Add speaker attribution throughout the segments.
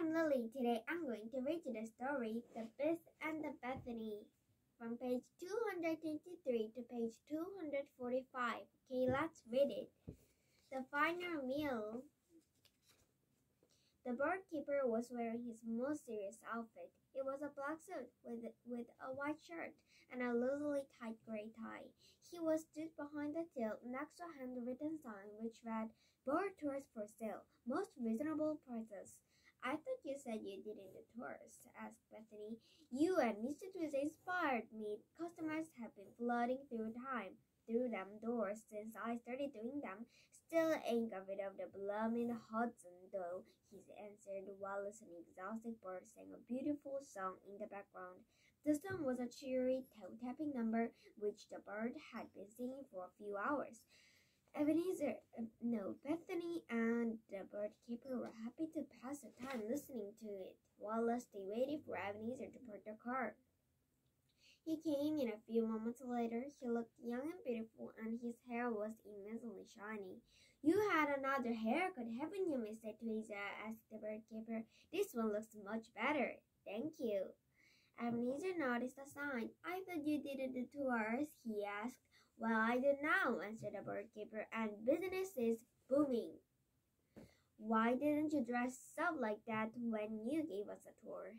Speaker 1: am Lily. Today I'm going to read you the story, The Beast and the Bethany, from page 223 to page 245. Okay, let's read it. The final meal. The bird keeper was wearing his most serious outfit. It was a black suit with a white shirt and a loosely tied gray tie. He was stood behind the till next to a handwritten sign which read, "Bird tours for sale, most reasonable prices." "I thought you said you didn't do tours," asked Bethany. "You and Mr. Tuesday inspired me. Customers have been flooding through them doors since I started doing them. Still ain't got rid of the bloomin' Hudson, though," he answered while listening. Exhausted bird sang a beautiful song in the background. The song was a cheery, toe-tapping number which the bird had been singing for a few hours. Bethany and the bird keeper were happy to pass the time listening to it while they waited for Ebenezer to park the car. He came in a few moments later. He looked young and beautiful, and his hair was immensely shiny. "You had another haircut, haven't you, Mr. Tweezer?" asked the bird keeper. "This one looks much better." "Thank you." Ebenezer noticed the sign. "I thought you did the tours," he asked. "Well, I do now," answered the bird keeper, "and business is booming." "Why didn't you dress up like that when you gave us a tour?"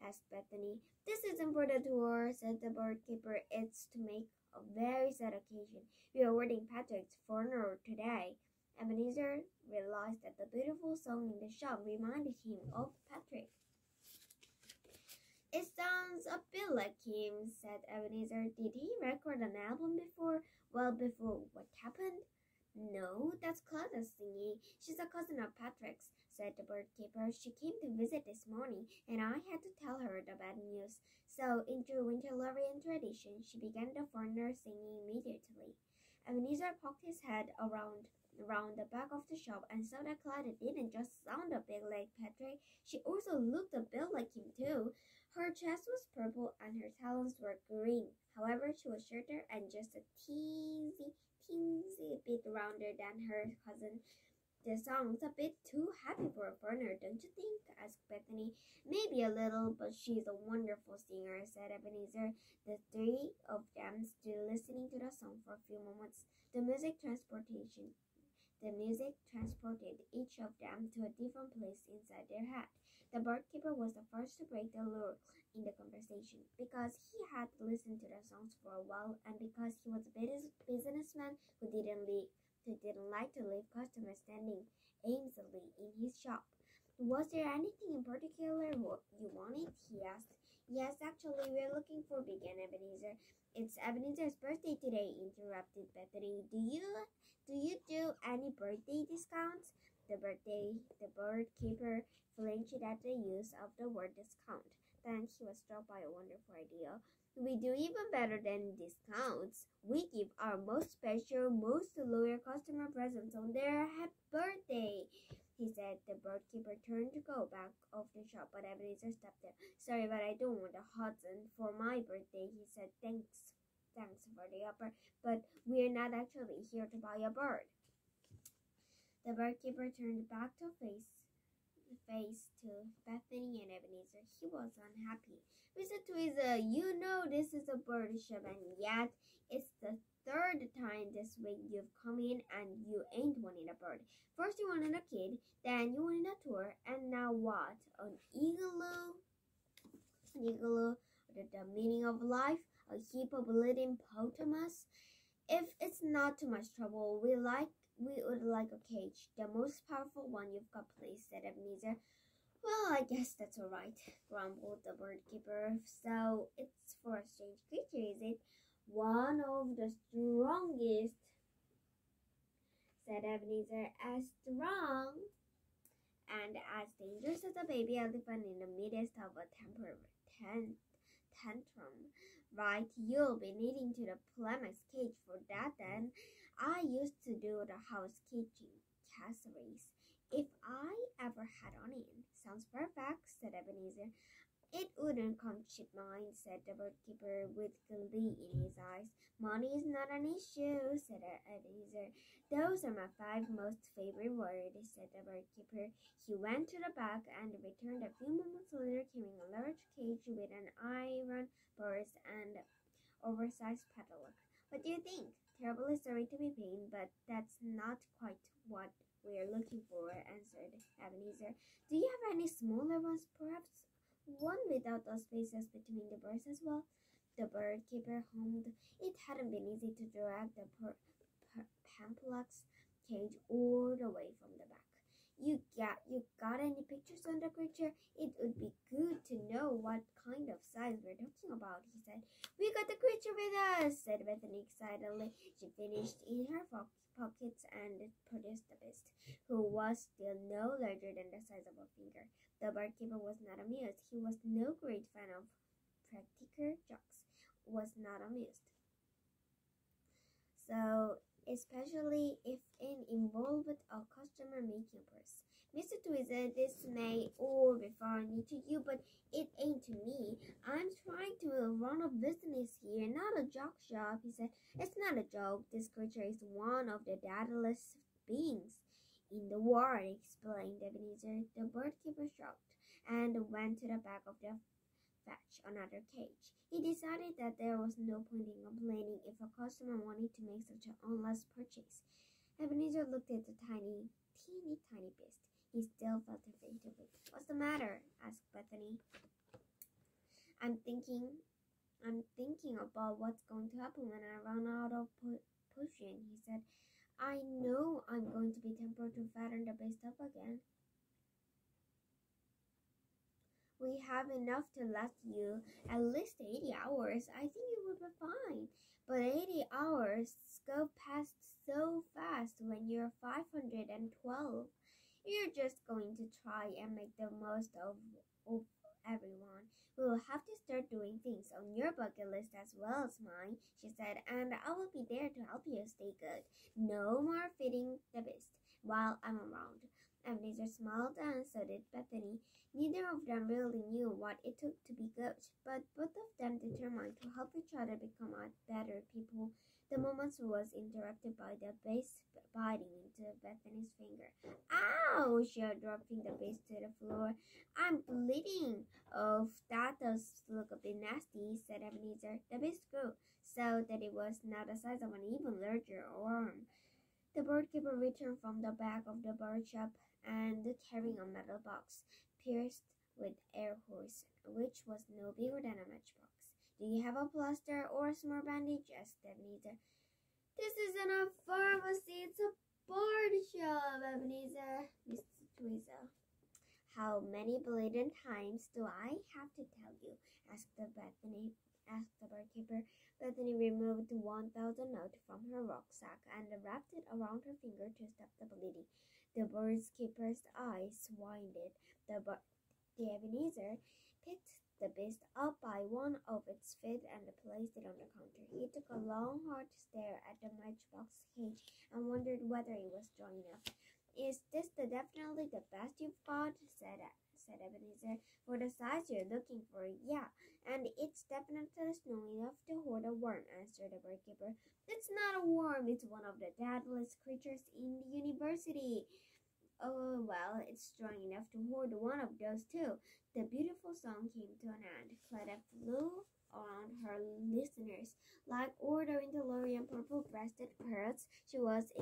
Speaker 1: asked Bethany. "This isn't for the tour," said the bird keeper. "It's to make a very sad occasion. We are wedding Patrick's funeral today." Ebenezer realized that the beautiful song in the shop reminded him of Patrick. "It sounds a bit like him," said Ebenezer. "Did he record an album before? Well, before what happened?" "No, that's Claudia's singing. She's a cousin of Patrick's," said the bird keeper. "She came to visit this morning, and I had to tell her the bad news." So, in true Winterlorian tradition, she began the funeral singing immediately. Ebenezer poked his head around the back of the shop and saw that Claudia didn't just sound a bit like Patrick, she also looked a bit like him too. Her chest was purple and her talons were green. However, she was shorter and just a teensy bit rounder than her cousin. "The song's a bit too happy for a foreigner, don't you think?" asked Bethany. "Maybe a little, but she's a wonderful singer," said Ebenezer. The three of them stood listening to the song for a few moments. The music transported each of them to a different place inside their head. The bird keeper was the first to break the lure in the conversation, because he had listened to the songs for a while and because he was a businessman who didn't like to leave customers standing aimlessly in his shop. "Was there anything in particular you wanted?" he asked. "Yes, actually, we're looking for," began Ebenezer. "It's Ebenezer's birthday today," interrupted Bethany. Do you do any birthday discounts?" The bird keeper flinched at the use of the word discount. Then he was struck by a wonderful idea. "We do even better than discounts. We give our most special, most loyal customer presents on their birthday," he said. The bird keeper turned to go back of the shop, but Ebenezer stopped there. "Sorry, but I don't want a Hudson for my birthday," he said. Thanks for the offer, but we're not actually here to buy a bird." The bird keeper turned back to face to Bethany and Ebenezer. He was unhappy. "Mr. Tweezer, you know this is a bird shop, and yet it's the third time this week you've come in and you ain't wanted a bird. First you wanted a kid, then you wanted a tour, and now what? An igloo? An igloo, the meaning of life? A heap of living hippopotamus? If it's not too much trouble, we would like a cage. The most powerful one you've got, please," said Ebenezer. "Well, I guess that's all right," grumbled the bird keeper. "So it's for a strange creature, is it?" "One of the strongest," said Ebenezer. "As strong and as dangerous as a baby elephant in the midst of a tantrum. Right, you'll be needing to the Plymouth cage for that then. I used to do the house kitchen casseries. If I ever had onion." "Sounds perfect," said Ebenezer. It wouldn't come cheap, mine, said the bird-keeper with glee in his eyes. Money is not an issue, said Ebenezer. Those are my 5 most favorite words, said the bird-keeper. He went to the back and returned a few moments later carrying a large cage with an iron bars and oversized padlock. What do you think? Terribly sorry to be pain, but that's not quite what we're looking for, answered Ebenezer. Do you have any smaller ones, perhaps? One without those spaces between the birds as well? The bird keeper hummed. It hadn't been easy to drag the pamphlux cage all the way from the back. You got any pictures on the creature? It would be good to know what kind of size we're talking about, he said. We got the creature with us, said Bethany excitedly. She finished in her pockets and produced the beast, who was still no larger than the size of a finger. The barkeeper was not amused. He was no great fan of practical jokes. Was not amused. So, especially if it involved a customer making a purse. Mr. Twizzler, this may all be funny to you, but it ain't to me. I'm trying to run a business here, not a joke shop, he said. It's not a joke. This creature is one of the deadliest beings in the world, explained Ebenezer. The birdkeeper shrugged and went to the back of the fetch another cage. He decided that there was no point in complaining if a customer wanted to make such an endless purchase. Ebenezer looked at the teeny beast. He still felt afraid of it. What's the matter? Asked Bethany. I'm thinking about what's going to happen when I run out of potion, he said. I know I'm going to be tempted to fatten the beast up again. We have enough to last you at least 80 hours. I think it would be fine. But 80 hours go past so fast when you're 512. You're just going to try and make the most of everyone. We'll have to start doing things on your bucket list as well as mine, she said, and I will be there to help you stay good. No more feeding the beast while I'm around. Ebenezer smiled, and so did Bethany. Neither of them really knew what it took to be good, but both of them determined to help each other become better people. The moment was interrupted by the beast biting into Bethany's finger. Ow! She yelled, dropping the beast to the floor. I'm bleeding. Oh, that does look a bit nasty, said Ebenezer. The beast grew, so that it was now the size of an even larger worm. The birdkeeper returned from the back of the bird shop and carrying a metal box pierced with air holes, which was no bigger than a matchbox. Do you have a plaster or a small bandage? Asked Ebenezer. This isn't a pharmacy, it's a bird shop, Ebenezer, Mr. Twizzler. How many blatant times do I have to tell you? Asked the barkeeper. Bethany removed 1,000 notes from her rucksack and wrapped it around her finger to stop the bleeding. The birdkeeper's eyes widened. The Ebenezer picked the beast up by one of its feet and placed it on the counter. He took a long, hard stare at the matchbox cage and wondered whether it was strong enough. Is this definitely the best you've got? said Ebenezer. For the size you're looking for, yeah, and it's definitely strong enough to hold a worm, answered the birdkeeper. It's not a worm, it's one of the deadliest creatures in the university. Oh, well, it's strong enough to hold one of those too. The beautiful song came to an end. Cleta flew around her listeners. Like all the Interlorian purple-breasted parrots, she was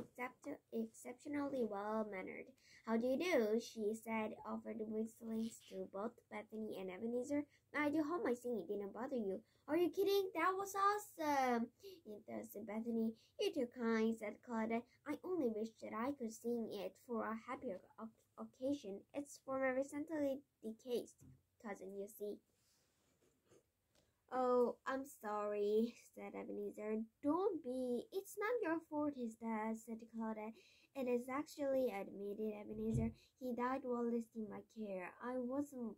Speaker 1: exceptionally well-mannered. How do you do? She said, offered whistling to both Bethany and Ebenezer. I do hope my singing didn't bother you. Are you kidding? That was awesome! Interrupted Bethany. You're too kind, said Claudia. I only wish that I could sing it for a happier occasion. It's for my recently deceased cousin, you see. Oh, I'm sorry, said Ebenezer. Don't be. It's not your fault, is that? Said Claudia. It is actually, admitted Ebenezer. He died while listing my care. I wasn't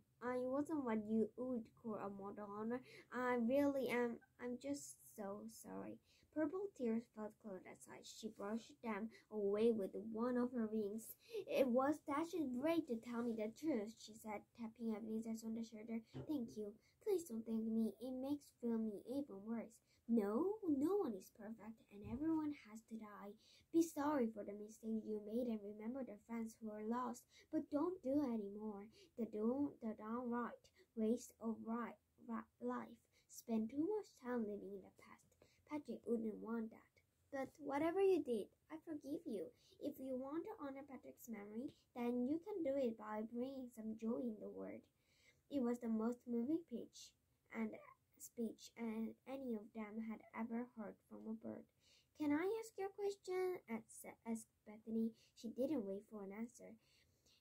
Speaker 1: what you would call a model honor. I really am. I'm just so sorry. Purple tears filled Claudia's eyes. She brushed them away with one of her wings. It was Dash's great to tell me the truth, she said, tapping Ebenezer on the shoulder. Thank you. Please don't thank me. It makes feel me even worse. No one is perfect, and everyone has to die. Be sorry for the mistakes you made and remember the friends who are lost, but don't do anymore. The downright waste of life. Spend too much time living in the past. Patrick wouldn't want that. But whatever you did, I forgive you. If you want to honor Patrick's memory, then you can do it by bringing some joy in the world. It was the most moving speech and any of them had ever heard from a bird. Can I ask you a question? Asked Bethany. She didn't wait for an answer.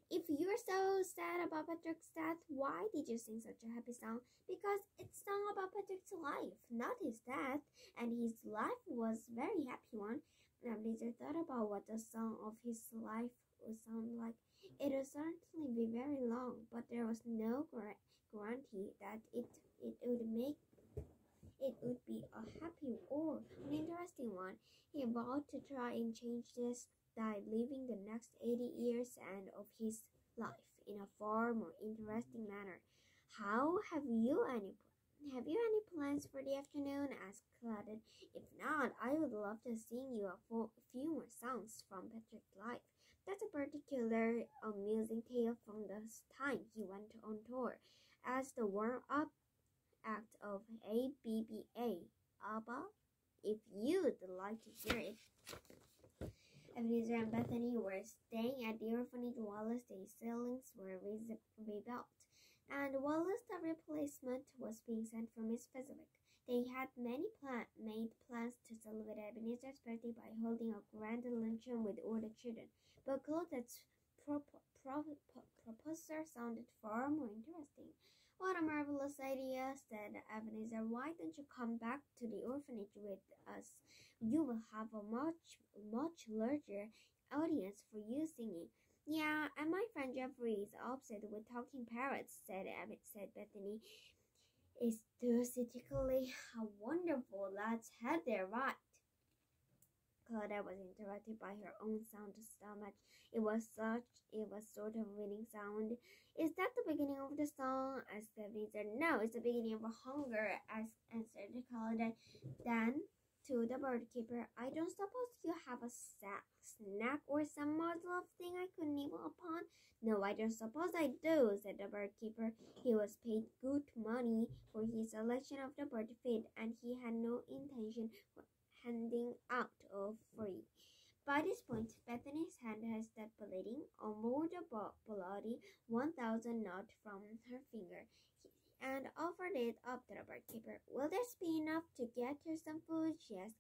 Speaker 1: If you're so sad about Patrick's death, why did you sing such a happy song? Because it's a song about Patrick's life, not his death, and his life was a very happy one. Ebenezer thought about what the song of his life would sound like. It would certainly be very long, but there was no guarantee that it would be a happy or an interesting one. He vowed to try and change this by living the next 80 years and of his life in a far more interesting manner. Have you any plans for the afternoon? Asked Claudette. If not, I would love to sing you a few more songs from Patrick's life. That's a particular amusing tale from the time he went on tour as the warm-up act of ABBA. ABBA? If you'd like to hear it. Ebenezer and Bethany were staying at the orphanage while the ceilings were rebuilt, and whilst the replacement was being sent for Miss Fezziwick. They had made plans to celebrate Ebenezer's birthday by holding a grand luncheon with all the children, but Claudette's proposal sounded far more interesting. What a marvelous idea, said Ebenezer. Why don't you come back to the orphanage with us? You will have a much larger audience for you singing. Yeah, and my friend Jeffrey is upset with talking parrots, said Bethany. Enthusiastically. How wonderful, let's head there, right? Claudette was interrupted by her own sound stomach. It was sort of winning sound. Is that the beginning of the song? Asked Ebenezer. No, it's the beginning of a hunger, answered Claudette. Then, to the bird keeper, I don't suppose you have a snack or some model of thing I could nibble upon? No, I don't suppose I do, said the bird keeper. He was paid good money for his selection of the bird feed, and he had no intention of handing out of free. By this point, Bethany's hand had stopped bleeding, almost a bloody 1,000 note from her finger, and offered it up to the bird keeper. Will there be enough to get her some food? She asked.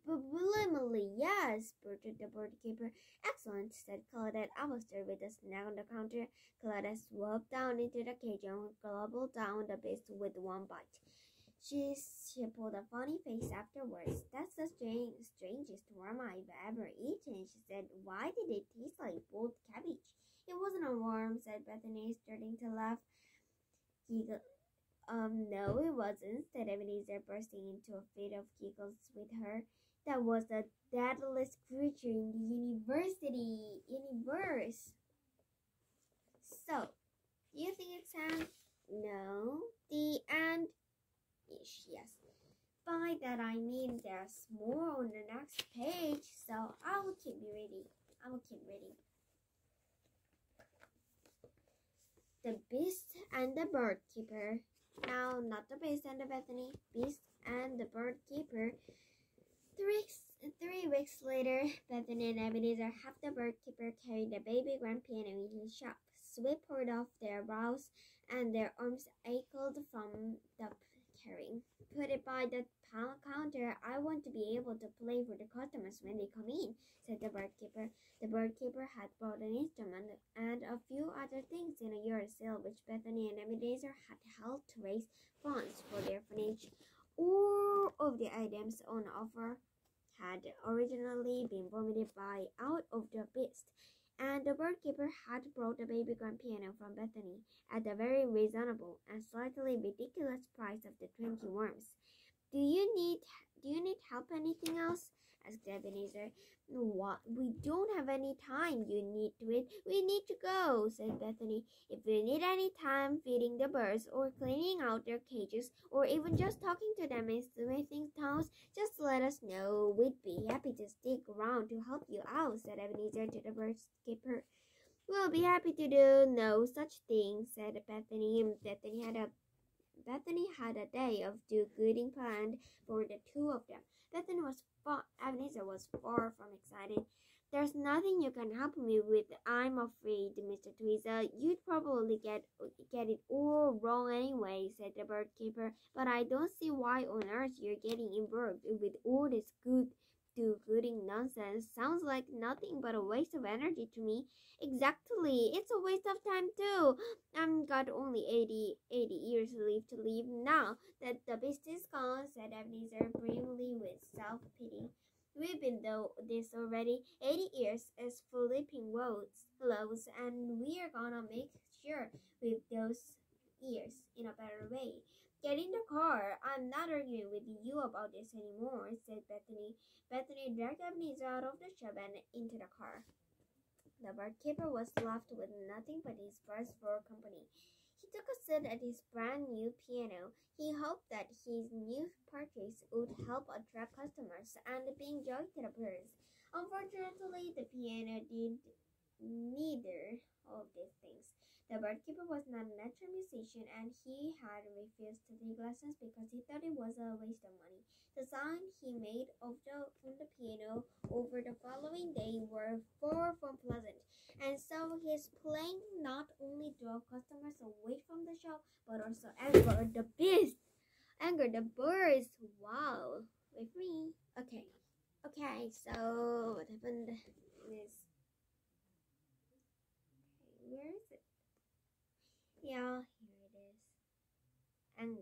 Speaker 1: Blimey, yes, blurted the bird keeper. Excellent, said Claudette. I will start with the snack on the counter. Claudette swooped down into the cage and gobbled down the beast with one bite. She pulled a funny face afterwards. That's the strangest worm I've ever eaten, she said. Why did it taste like boiled cabbage? It wasn't a worm, said Bethany, starting to laugh. No, it wasn't, said Ebenezer, bursting into a fit of giggles with her. That was the deadliest creature in the universe. So, do you think it's time? No. The end? Yes. By that I mean there's more on the next page, so I will keep reading. The Beast and the Bird Keeper. Now, not the Beast and the Bethany, Beast and the Bird Keeper. 3 weeks later, Bethany and Ebenezer helped the bird keeper carry the baby grand piano in his shop. Sweat poured off their brows, and their arms ached from the carrying. Put it by the counter. I want to be able to play for the customers when they come in, said the bird keeper. The bird keeper had brought an instrument and a few other things in a yard sale which Bethany and Ebenezer had held to raise funds for their orphanage. All of the items on offer had originally been vomited out of the beast, and the bird keeper had brought the baby grand piano from Bethany at the very reasonable and slightly ridiculous price of the 20 worms. Do you need Do you need help anything else? Asked Ebenezer. What? We don't have any time. You need to eat. We need to go, said Bethany. If you need any time feeding the birds or cleaning out their cages or even just talking to them and smoothing toes, just let us know. We'd be happy to stick around to help you out, said Ebenezer to the bird keeper. We'll be happy to do no such thing, said Bethany. Bethany had a day of do-gooding planned for the two of them. Ebenezer was far from excited. There's nothing you can help me with, I'm afraid, Mr. Tweezer. You'd probably get it all wrong anyway, said the bird keeper. But I don't see why on earth you're getting involved with all this do-gooding nonsense. Sounds like nothing but a waste of energy to me. Exactly. It's a waste of time too. I've got only 80 years left to live now that the beast is gone, said Ebenezer grimly with self-pity. We've been through this already. 80 years is flipping loads, and we are gonna make sure with those years in a better way. Get in the car. I'm not arguing with you about this anymore, said Bethany. Bethany dragged Ebenezer out of the shop and into the car. The barkeeper was left with nothing but his birds for company. He took a seat at his brand-new piano. He hoped that his new purchase would help attract customers and bring joy to the birds. Unfortunately, the piano did neither of these things. The barkeeper was not a natural musician, and he had refused to take lessons because he thought it was a waste of money. The sound he made on the piano over the following day were far from pleasant, and so his playing not only drove customers away from the shop, but also angered the beast, angered the birds. Wow, with me. Okay, so what happened is, where is it? Yeah, here it is.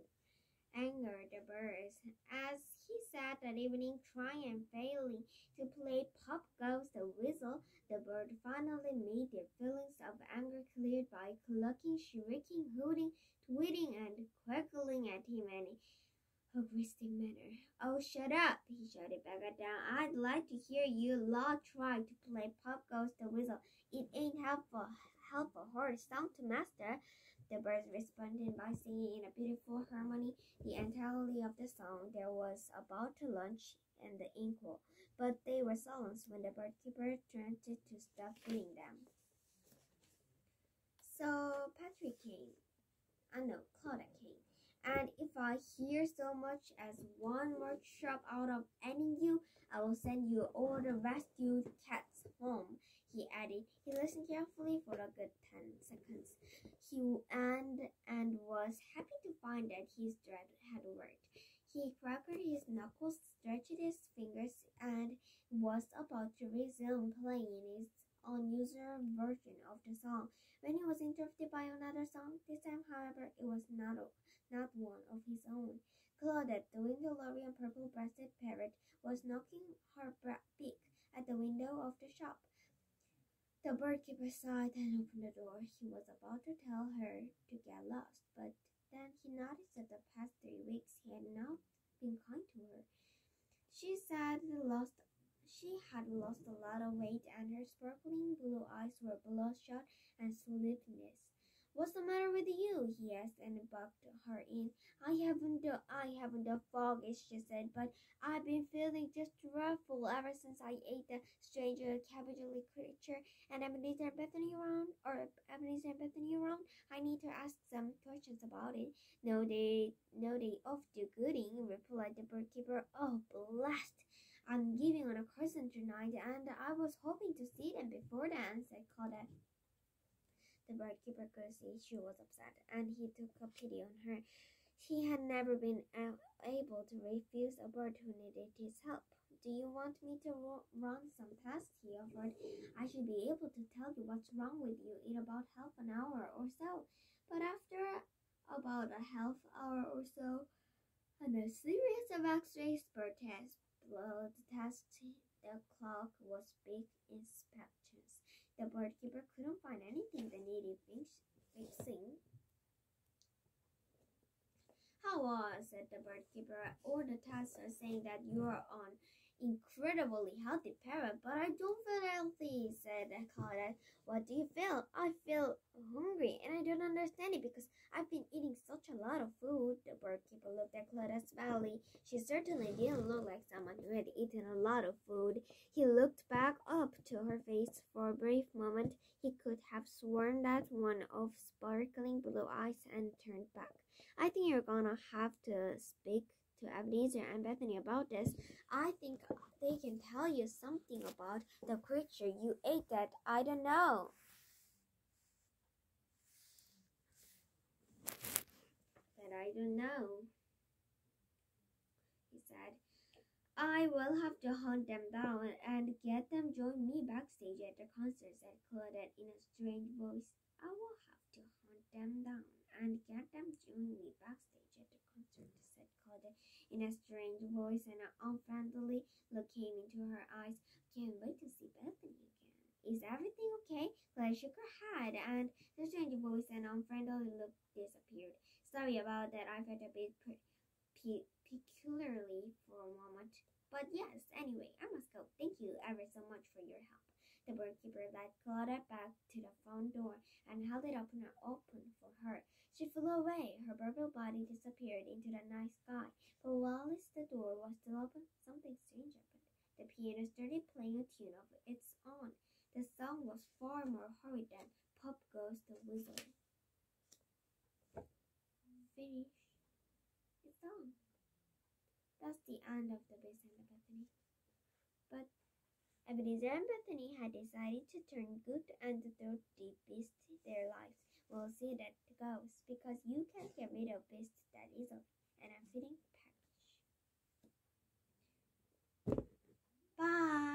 Speaker 1: Anger the birds. As he sat that evening trying and failing to play Pop Goes the Whistle, the bird finally made their feelings of anger clear by clucking, shrieking, hooting, tweeting, and quackling at him in a aggressive manner. Oh, shut up, he shouted back at them. I'd like to hear you lot try to play Pop Goes the Whistle. It ain't half a hard song to master. The birds responded by singing in a beautiful harmony the entirety of the song. There was about to lunch and the encore, but they were silenced when the bird keeper turned to stop feeding them. So Patrick came. Claudia came. And if I hear so much as one more sharp out of any of you, I will send you all the rescued cats home, he added. He listened carefully for a good 10 seconds. He was happy to find that his threat had worked. He cracked his knuckles, stretched his fingers, and was about to resume playing his unusual version of the song when he was interrupted by another song. This time, however, it was not one of his own. Claudette, the window-lorry and purple-breasted parrot, was knocking her beak at the window of the shop. The birdkeeper sighed and opened the door. He was about to tell her to get lost, but then he noticed that the past 3 weeks he had not been kind to her. She had lost a lot of weight, and her sparkling blue eyes were bloodshot and sleepless. What's the matter with you? He asked and bucked her in. I haven't the foggiest, she said, but I've been feeling just dreadful ever since I ate the strange cabbagely creature and Ebenezer and Bethany around. I need to ask some questions about it. No, they off do gooding, replied the birdkeeper. Oh, blast! I'm giving on a cousin tonight, and I was hoping to see them before then, said Claudette. The birdkeeper could see she was upset, and he took a pity on her. He had never been able to refuse a bird who needed his help. Do you want me to run some tests? He offered. I should be able to tell you what's wrong with you in about half an hour or so. But after about a half hour or so, and a series of x-rays, bird tests, blood tests, the clock was big inspections. The birdkeeper couldn't find anything that needed fixing. How said the bird keeper, or the tasker, saying that you are an incredibly healthy parrot. But I don't feel healthy, said Claudette. What do you feel? I feel hungry, and I don't understand it because I've been eating such a lot of food. The bird keeper looked at Claudette's belly. She certainly didn't look like someone who had eaten a lot of food. He looked back up to her face. For a brief moment, he could have sworn that one of sparkling blue eyes and turned back. I think you're gonna have to speak to Ebenezer and Bethany about this. I think they can tell you something about the creature you ate that I don't know. He said. I will have to hunt them down and get them join me backstage at the concert, said Claudette in a strange voice. I will have to hunt them down and get them join me backstage at the concert, said Claudette in a strange voice, and an unfriendly look came into her eyes. Can't wait to see Bethany again. Is everything okay? Claudette shook her head, and the strange voice and unfriendly look disappeared. Sorry about that. I felt a bit peculiarly for a moment. But yes, anyway, I must go. Thank you ever so much for your help. The bird keeper led Claudette back to the front door and held it open for her. She flew away. Her purple body disappeared into the night sky. But whilst the door was still open, something strange happened. The piano started playing a tune of its own. The song was far more horrid than Pop Goes the Weasel. Finish. It's done. That's the end of the Beast and the Bethany. But Ebenezer and Bethany had decided to turn good and throw the beast their lives. We'll see that goes, because you can't get rid of beasts that easily, and I'm feeling package. Bye!